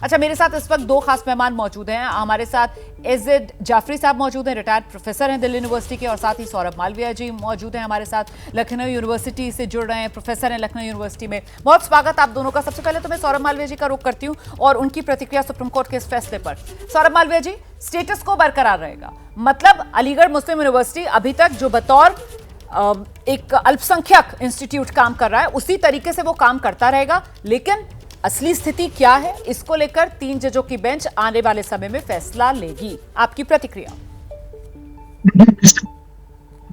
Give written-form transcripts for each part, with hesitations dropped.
अच्छा, मेरे साथ इस वक्त दो खास मेहमान मौजूद हैं। हमारे साथ एजेड जाफरी साहब मौजूद हैं, रिटायर्ड प्रोफेसर हैं दिल्ली यूनिवर्सिटी के, और साथ ही सौरभ मालवीय जी मौजूद हैं हमारे साथ, लखनऊ यूनिवर्सिटी से जुड़ रहे हैं, प्रोफेसर हैं लखनऊ यूनिवर्सिटी में। बहुत स्वागत आप दोनों का। सबसे पहले तो मैं सौरभ मालवीय जी का रुख करती हूँ और उनकी प्रतिक्रिया सुप्रीम कोर्ट के इस फैसले पर। सौरभ मालवीय जी, स्टेटस को बरकरार रहेगा, मतलब अलीगढ़ मुस्लिम यूनिवर्सिटी अभी तक जो बतौर एक अल्पसंख्यक इंस्टीट्यूट काम कर रहा है उसी तरीके से वो काम करता रहेगा, लेकिन असली स्थिति क्या है इसको लेकर 3 जजों की बेंच आने वाले समय में फैसला लेगी। आपकी प्रतिक्रिया?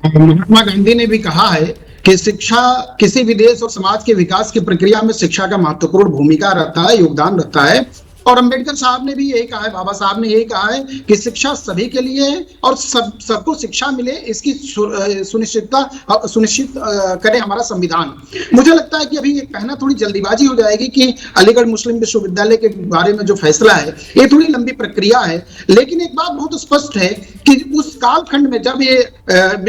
महात्मा गांधी ने भी कहा है कि शिक्षा किसी भी देश और समाज के विकास की प्रक्रिया में शिक्षा का महत्वपूर्ण भूमिका रहता है, योगदान रहता है। और अंबेडकर साहब ने भी यही कहा है, बाबा साहब ने यही कहा है कि शिक्षा सभी के लिए है और सबको शिक्षा मिले, इसकी सुनिश्चित करे हमारा संविधान। मुझे लगता है कि अभी ये कहना थोड़ी जल्दीबाजी हो जाएगी कि अलीगढ़ मुस्लिम विश्वविद्यालय के बारे में जो फैसला है ये थोड़ी लंबी प्रक्रिया है, लेकिन एक बात बहुत स्पष्ट है कि उस कालखंड में जब ये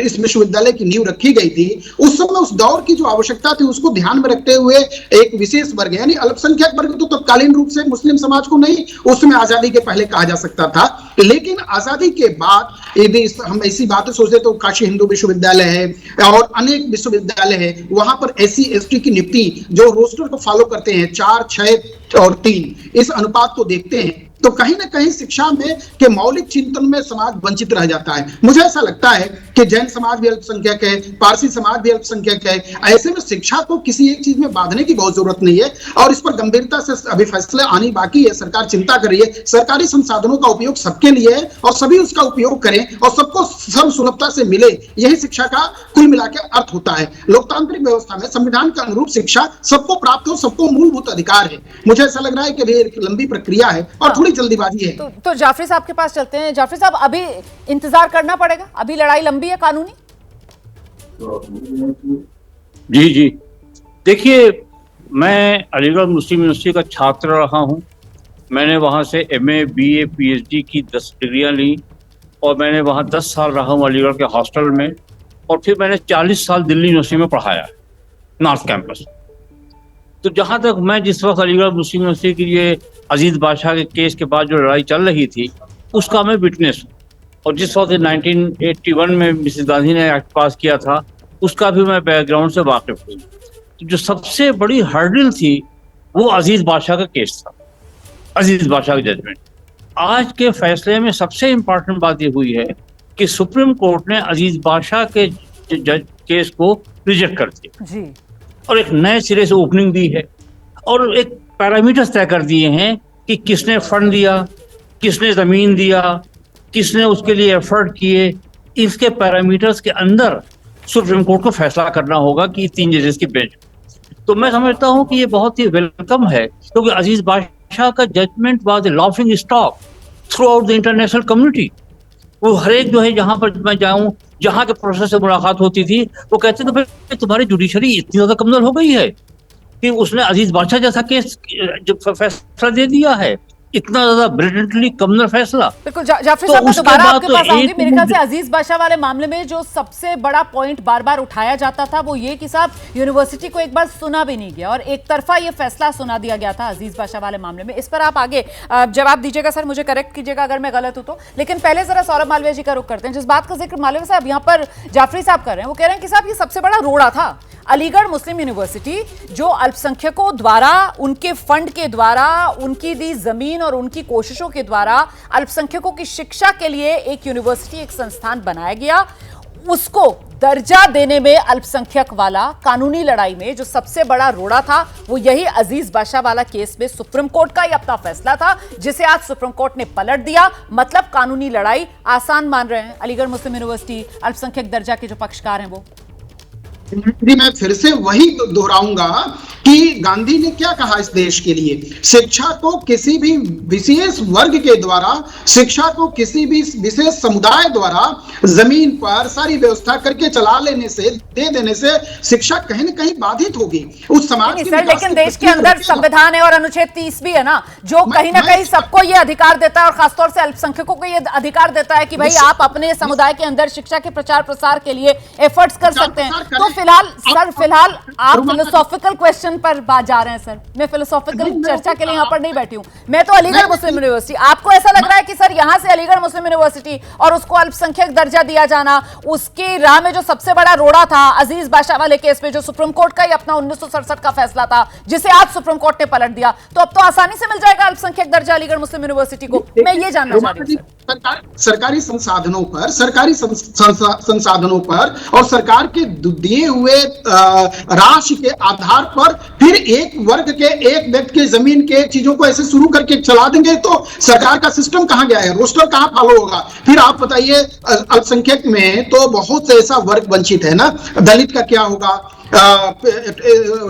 इस विश्वविद्यालय की नींव रखी गई थी, उस समय उस दौर की जो आवश्यकता थी उसको ध्यान में रखते हुए एक विशेष वर्ग यानी अल्पसंख्यक वर्ग तो तत्कालीन रूप से मुस्लिम समाज को नहीं, उसमें आजादी के पहले कहा जा सकता था, लेकिन आजादी के बाद यदि हम ऐसी बातें सोचते तो काशी हिंदू विश्वविद्यालय है और अनेक विश्वविद्यालय है, वहां पर SC ST की नियुक्ति जो रोस्टर को फॉलो करते हैं 4, 6 और 3 इस अनुपात को देखते हैं तो कहीं ना कहीं शिक्षा में के मौलिक चिंतन में समाज वंचित रह जाता है। मुझे ऐसा लगता है कि जैन समाज भी अल्पसंख्यक है, पारसी समाज भी अल्पसंख्यक है, ऐसे में शिक्षा को किसी एक चीज में बांधने की बहुत जरूरत नहीं है और इस पर गंभीरता से अभी फैसले आनी बाकी है। सरकार चिंता कर रही है, सरकारी संसाधनों का उपयोग सबके लिए है और सभी उसका उपयोग करें और सबको सर्व सुलभता से मिले, यही शिक्षा का कुल मिलाकर अर्थ होता है। लोकतांत्रिक व्यवस्था में संविधान के अनुरूप शिक्षा सबको प्राप्त हो, सबको मूलभूत अधिकार है। मुझे ऐसा लग रहा है कि एक लंबी प्रक्रिया है और थोड़ी जल्दीबाजी है। तो जाफरी साहब के पास चलते हैं। जाफरी साहब, अभी इंतजार करना पड़ेगा, अभी लड़ाई लंबी है कानूनी। जी देखिए, मैं अलीगढ़ मुस्लिम यूनिवर्सिटी का छात्र रहा हूं। मैंने वहां से MA BA PhD की 10 डिग्रियां ली और मैंने वहां 10 साल रहा हूं अलीगढ़ के हॉस्टल में, और फिर मैंने 40 साल दिल्ली यूनिवर्सिटी में पढ़ाया नॉर्थ कैंपस। तो जहां तक मैं जिस वक्त अलीगढ़ मुस्लिम यूनिवर्सिटी की ये अजीज बादशाह के केस के बाद जो लड़ाई चल रही थी उसका मैं विटनेस हूँ, और जिस वक्त 1981 में मिसेस गांधी ने एक्ट पास किया था उसका भी मैं बैकग्राउंड से वाकिफ हूँ। तो जो सबसे बड़ी हर्डल थी वो अजीज बादशाह का केस था, अजीज बादशाह का जजमेंट। आज के फैसले में सबसे इम्पोर्टेंट बात ये हुई है कि सुप्रीम कोर्ट ने अजीज बादशाह के केस को रिजेक्ट कर दिया जी, और एक नए सिरे से ओपनिंग दी है और एक पैरामीटर्स तय कर दिए हैं कि किसने फंड दिया, किसने जमीन दिया, किसने उसके लिए एफर्ट किए। इसके पैरामीटर्स के अंदर सुप्रीम कोर्ट को फैसला करना होगा कि 3 जजेस की बेंच। तो मैं समझता हूं कि ये बहुत ही वेलकम है, क्योंकि अजीज बादशाह का judgement was a laughing stock throughout the international community. वो हर एक जो है जहां पर मैं जाऊं, जहां के प्रोसेस से मुलाकात होती थी, वो कहते थे भाई तुम्हारी जुडिशरी इतनी ज्यादा कमजोर हो गई है कि उसने अजीज बादशाह जैसा केस जो फैसला दे दिया है, इतना ज्यादा ब्रिलियंटली कमजोर फैसला। बिल्कुल जाफरी साहब, मैं दोबारा आपके पास आऊंगी। मेरे ख्याल से अजीज बादशाह वाले मामले में जो सबसे बड़ा पॉइंट बार बार उठाया जाता था वो ये कि साहब यूनिवर्सिटी को एक बार सुना भी नहीं गया और एक तरफा ये फैसला सुना दिया गया था अजीज बादशाह वाले मामले में। इस पर आप आगे जवाब दीजिएगा सर, मुझे करेक्ट कीजिएगा अगर मैं गलत हूं तो। लेकिन पहले जरा सौरभ मालवीय जी का रुख करते हैं। जिस बात का जिक्र मालवीय साहब यहाँ पर जाफरी साहब कर रहे हैं, वो कह रहे हैं कि साहब ये सबसे बड़ा रोड़ा था अलीगढ़ मुस्लिम यूनिवर्सिटी, जो अल्पसंख्यकों द्वारा, उनके फंड के द्वारा, उनकी दी जमीन और उनकी कोशिशों के द्वारा अल्पसंख्यकों की शिक्षा के लिए एक यूनिवर्सिटी, एक संस्थान बनाया गया। उसको दर्जा देने में अल्पसंख्यक वाला कानूनी लड़ाई में जो सबसे बड़ा रोड़ा था वो यही अजीज बादशाह वाला केस में सुप्रीम कोर्ट का ही अपना फैसला था, जिसे आज सुप्रीम कोर्ट ने पलट दिया। मतलब कानूनी लड़ाई आसान मान रहे हैं अलीगढ़ मुस्लिम यूनिवर्सिटी, अल्पसंख्यक दर्जा के जो पक्षकार हैं वो। मैं फिर से वही दोहराऊंगा कि गांधी ने क्या कहा इस देश के लिए, शिक्षा को किसी भी विशेष वर्ग के द्वारा, शिक्षा को किसी भी विशेष समुदाय द्वारा जमीन पर सारी व्यवस्था करके चला लेने से, दे देने से शिक्षा कहीं ना कहीं बाधित होगी उस समाज के। लेकिन देश के अंदर संविधान है और अनुच्छेद 30 भी है ना, जो कहीं ना कहीं सबको ये अधिकार देता है और खासतौर से अल्पसंख्यकों को ये अधिकार देता है कि भाई आप अपने समुदाय के अंदर शिक्षा के प्रचार प्रसार के लिए एफर्ट्स कर सकते हैं। तो फिलहाल आप फिलोसॉफिकल क्वेश्चन पर बात जा रहे हैं सर। मैं फिलोसॉफिकल चर्चा के लिए यहाँ पर नहीं बैठी हूँ। मैं तो अलीगढ़ मुस्लिम यूनिवर्सिटी, आपको ऐसा लग रहा है कि सर यहाँ से अलीगढ़ मुस्लिम यूनिवर्सिटी और उसको अल्पसंख्यक दर्जा दिया जाना, उसकी राह में जो सबसे बड़ा रोड़ा था अजीज बादशाह वाले केस में, जो सुप्रीम कोर्ट का ही अपना 1967 का फैसला था जिसे आज सुप्रीम कोर्ट ने पलट दिया, तो अब तो आसानी से मिल जाएगा अल्पसंख्यक दर्जा अलीगढ़ मुस्लिम यूनिवर्सिटी को। मैं ये जानना चाह रही हूँ सरकारी संसाधनों पर और सरकार के दिए हुए राशि के आधार पर फिर एक वर्ग के, एक व्यक्ति के जमीन के चीजों को ऐसे शुरू करके चला देंगे तो सरकार का सिस्टम कहां गया है, रोस्टर कहां फॉलो होगा? फिर आप बताइए, अल्पसंख्यक में तो बहुत से ऐसा वर्ग वंचित है ना, दलित का क्या होगा,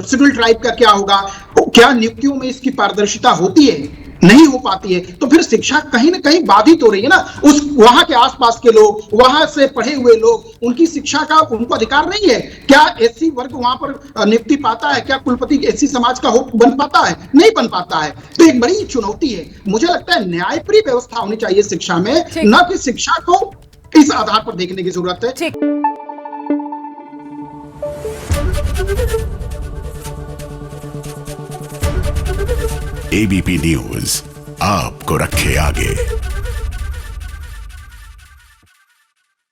शेड्यूल ट्राइब का क्या होगा? क्या नियुक्तियों में इसकी पारदर्शिता होती है? नहीं हो पाती है। तो फिर शिक्षा कहीं ना कहीं बाधित हो रही है ना। उस वहां के आसपास के लोग, वहां से पढ़े हुए लोग, उनकी शिक्षा का उनको अधिकार नहीं है। क्या एससी वर्ग वहां पर नियुक्ति पाता है? क्या कुलपति एससी समाज का हो बन पाता है? नहीं बन पाता है। तो एक बड़ी चुनौती है। मुझे लगता है न्यायप्रिय व्यवस्था होनी चाहिए शिक्षा में, न कि शिक्षा को इस आधार पर देखने की जरूरत है। एबीपी न्यूज आपको रखे आगे।